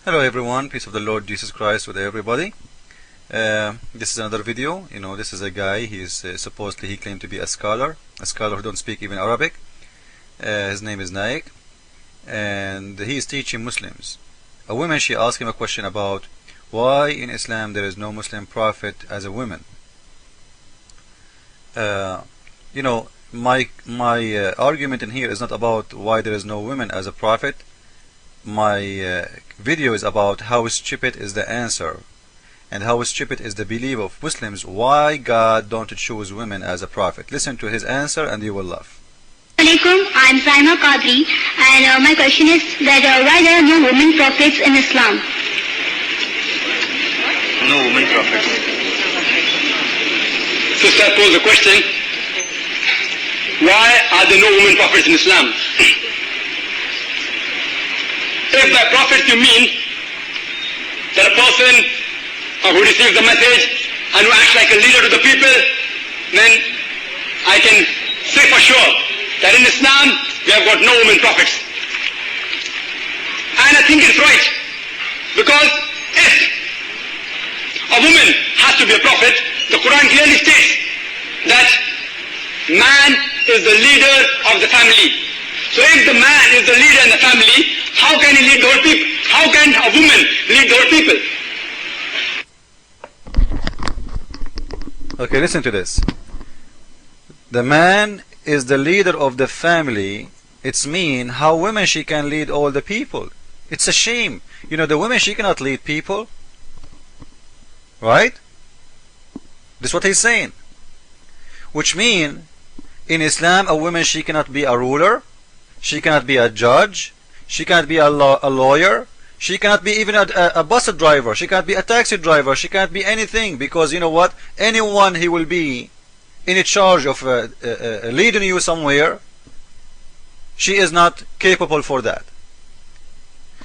Hello everyone, peace of the Lord Jesus Christ with everybody. This is another video. This is a guy. Supposedly he claimed to be a scholar who don't speak even Arabic. His name is Naik, and he is teaching Muslims. A woman, she asked him a question about why in Islam there is no Muslim prophet as a woman. My argument in here is not about why there is no woman as a prophet. My video is about how stupid is the answer and how stupid is the belief of Muslims why God don't choose women as a prophet. Listen to his answer and you will laugh. Assalamualaikum, I'm Saima Qadri, and my question is that why there are no women prophets in Islam? No women prophets. Sister posed the question, why are there no women prophets in Islam? If by prophet you mean that a person who receives the message and who acts like a leader to the people, then I can say for sure that in Islam we have got no women prophets. And I think it's right, because if a woman has to be a prophet, the Quran clearly states that man is the leader of the family. So if the man is the leader in the family, how can he lead the whole people? How can a woman lead the whole people? Okay, listen to this. The man is the leader of the family. It's mean how women she can lead all the people. It's a shame. The woman she cannot lead people. Right? This is what he's saying. Which mean in Islam a woman she cannot be a ruler. She cannot be a judge. She cannot be a lawyer. She cannot be even a bus driver. She cannot be a taxi driver. She cannot be anything, because you know what? Anyone he will be in charge of leading you somewhere, she is not capable for that.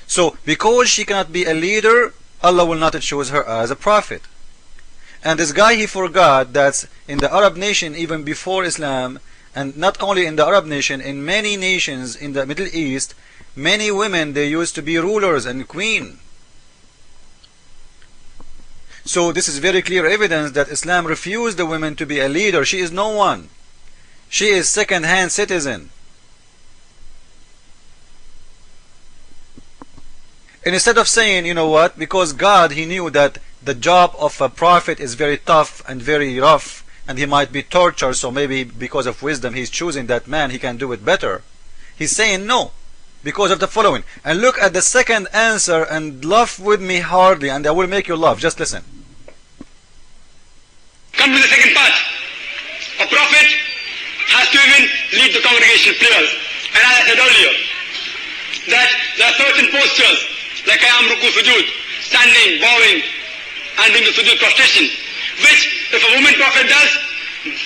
So because she cannot be a leader, Allah will not choose her as a prophet. And this guy, he forgot that in the Arab nation, even before Islam, and not only in the Arab nation, in many nations in the Middle East, many women, they used to be rulers and queen. So this is very clear evidence that Islam refused the woman to be a leader. She is no one. She is second-hand citizen. And instead of saying, you know what, because God, he knew that the job of a prophet is very tough and very rough, and he might be tortured, so maybe because of wisdom he's choosing that man, he can do it better. He's saying no, because of the following. And look at the second answer and laugh with me hardly, and I will make you laugh. Just listen. Come to the second part. A prophet has to even lead the congregation prayers. And as I said earlier, that there are certain postures, like Qiyam, Ruku, Sujood, standing, bowing, and doing the Sujood prostration, which if a woman prophet does,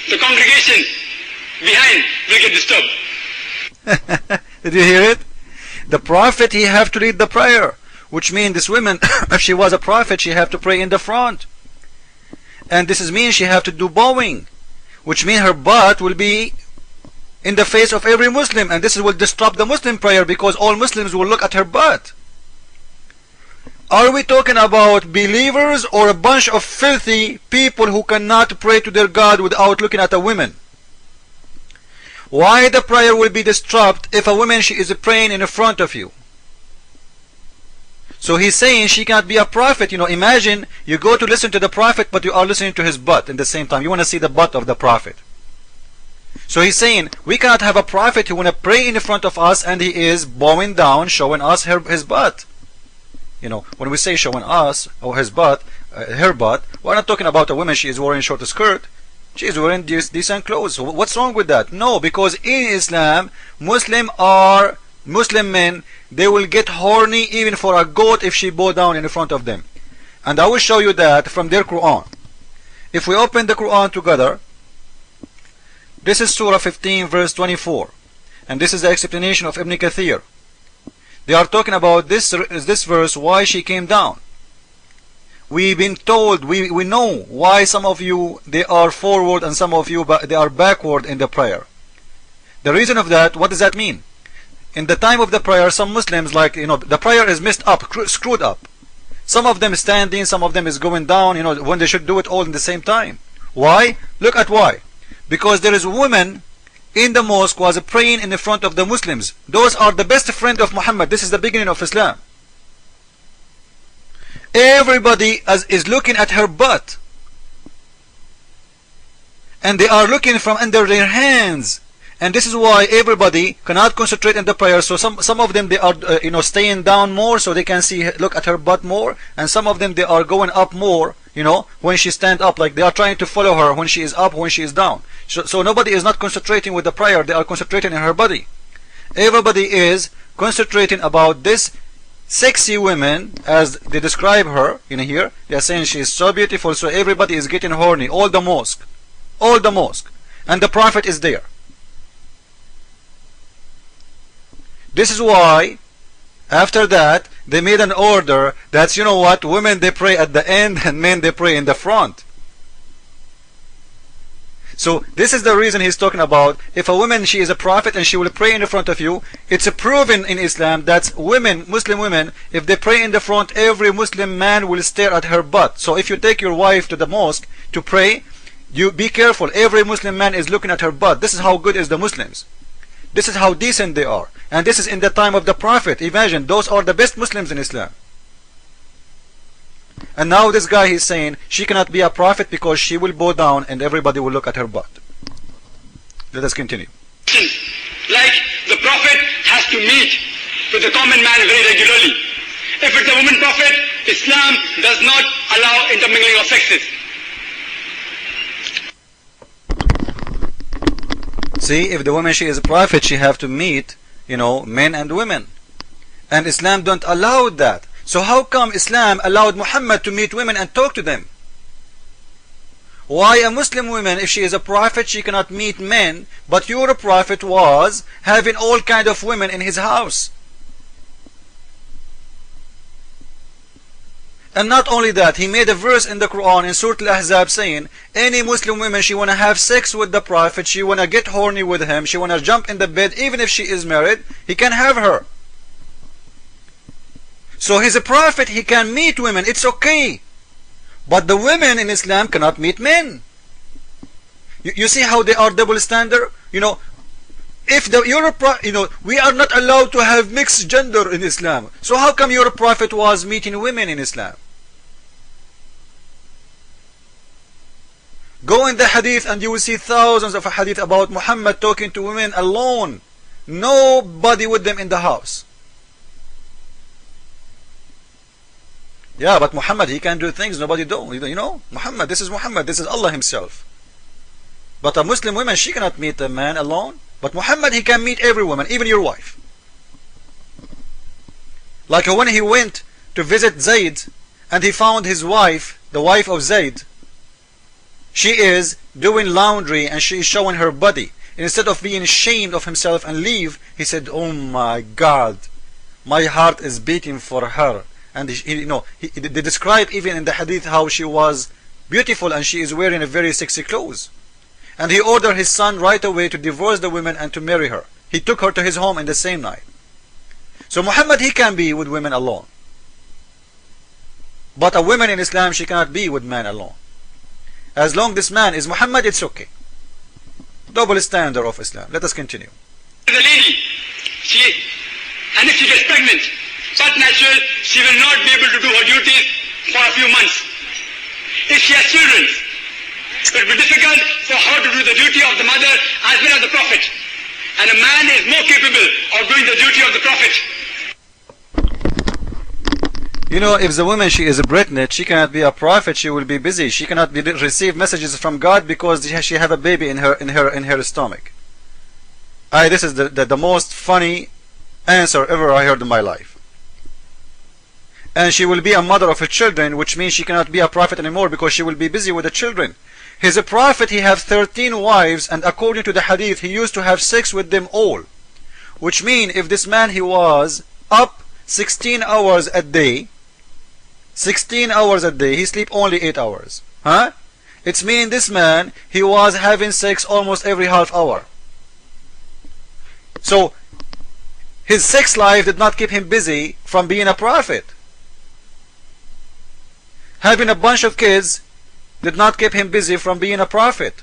the congregation behind will get disturbed. Did you hear it? The prophet, he have to lead the prayer, which means this woman, if she was a prophet, she have to pray in the front. And this means she have to do bowing, which means her butt will be in the face of every Muslim, and this will disrupt the Muslim prayer, because all Muslims will look at her butt. Are we talking about believers or a bunch of filthy people who cannot pray to their God without looking at a woman? Why the prayer will be disrupted if a woman she is praying in front of you? So he's saying she cannot be a prophet. Imagine you go to listen to the prophet, but you are listening to his butt in the same time. You want to see the butt of the prophet. So he's saying we cannot have a prophet who want to pray in front of us and he is bowing down, showing us his butt. When we say showing us or his butt, her butt, we're not talking about a woman she is wearing short skirt. She is wearing decent clothes. So what's wrong with that? No, because in Islam, Muslim men, they will get horny even for a goat if she bow down in front of them. And I will show you that from their Quran. If we open the Quran together, this is Surah 15 verse 24, and this is the explanation of Ibn Kathir. They are talking about this verse, why she came down. We've been told, we know why some of you they are forward and some of you they are backward in the prayer. The reason of that, what does that mean? in the time of the prayer, some Muslims, like, the prayer is messed up, screwed up. Some of them is standing, some of them is going down, when they should do it all in the same time. Why? Look at why. Because there is a woman in the mosque was praying in the front of the Muslims. Those are the best friend of Muhammad. This is the beginning of Islam. Everybody is looking at her butt, and they are looking from under their hands, and this is why everybody cannot concentrate in the prayer. So some of them, they are staying down more so they can look at her butt more, and some of them, they are going up more, when she stand up, like they are trying to follow her when she is up, when she is down. So nobody is not concentrating with the prayer, they are concentrating in her body. Everybody is concentrating about this sexy women, as they describe her in here. They are saying she is so beautiful, so everybody is getting horny, all the mosque, and the Prophet is there. This is why after that they made an order that, women they pray at the end and men they pray in the front. So this is the reason he's talking about, if a woman, she is a prophet and she will pray in the front of you, it's proven in Islam that women, Muslim women, if they pray in the front, every Muslim man will stare at her butt. So if you take your wife to the mosque to pray, you be careful, every Muslim man is looking at her butt. This is how good is the Muslims. This is how decent they are. And this is in the time of the Prophet. Imagine, those are the best Muslims in Islam. And now this guy, he's saying she cannot be a prophet because she will bow down and everybody will look at her butt. Let us continue. Like the Prophet has to meet with the common man very regularly. If it's a woman prophet, Islam does not allow intermingling of sexes. See, if the woman, she is a prophet, she have to meet, men and women. And Islam don't allow that. So how come Islam allowed Muhammad to meet women and talk to them? Why a Muslim woman, if she is a prophet, she cannot meet men, but your prophet was having all kind of women in his house? And not only that, he made a verse in the Quran in Surah Al-Ahzab saying, any Muslim woman, she want to have sex with the Prophet, she want to get horny with him, she want to jump in the bed, even if she is married, he can have her. So he's a prophet, he can meet women, it's okay. But the women in Islam cannot meet men. You see how they are double standard? If we are not allowed to have mixed gender in Islam. So how come your prophet was meeting women in Islam? Go in the hadith and you will see thousands of hadith about Muhammad talking to women alone. Nobody with them in the house. Yeah, but Muhammad, he can do things nobody do. Muhammad, this is Allah himself. But a Muslim woman, she cannot meet a man alone. But Muhammad, he can meet every woman, even your wife. Like when he went to visit Zayd and he found his wife, the wife of Zayd, she is doing laundry and she is showing her body. Instead of being ashamed of himself and leave, he said, oh my God, my heart is beating for her. And they describe even in the hadith how she was beautiful and she is wearing a very sexy clothes. And he ordered his son right away to divorce the woman and to marry her. He took her to his home in the same night. So Muhammad, he can be with women alone. But a woman in Islam, she cannot be with man alone. As long this man is Muhammad, it's okay. Double standard of Islam. Let us continue. The lady, and if she gets pregnant, but natural, she will not be able to do her duties for a few months. If she has children, it will be difficult for her to do the duty of the mother as well as the Prophet. And a man is more capable of doing the duty of the Prophet. If the woman, she is pregnant, she cannot be a prophet, she will be busy. She cannot receive messages from God because she have a baby in her stomach. This is the most funny answer ever I heard in my life. And she will be a mother of her children, which means she cannot be a prophet anymore because she will be busy with the children. He's a prophet, he have 13 wives, and according to the hadith, he used to have sex with them all. Which means if this man, he was up 16 hours a day, he sleep only 8 hours. It's mean this man, he was having sex almost every half hour. So His sex life did not keep him busy from being a prophet. Having a bunch of kids did not keep him busy from being a prophet.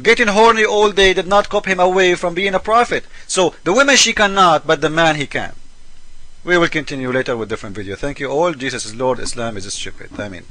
Getting horny all day did not keep him away from being a prophet. So the woman, she cannot, but the man, he can. We will continue later with different video. Thank you all. Jesus is Lord. Islam is stupid. Amen.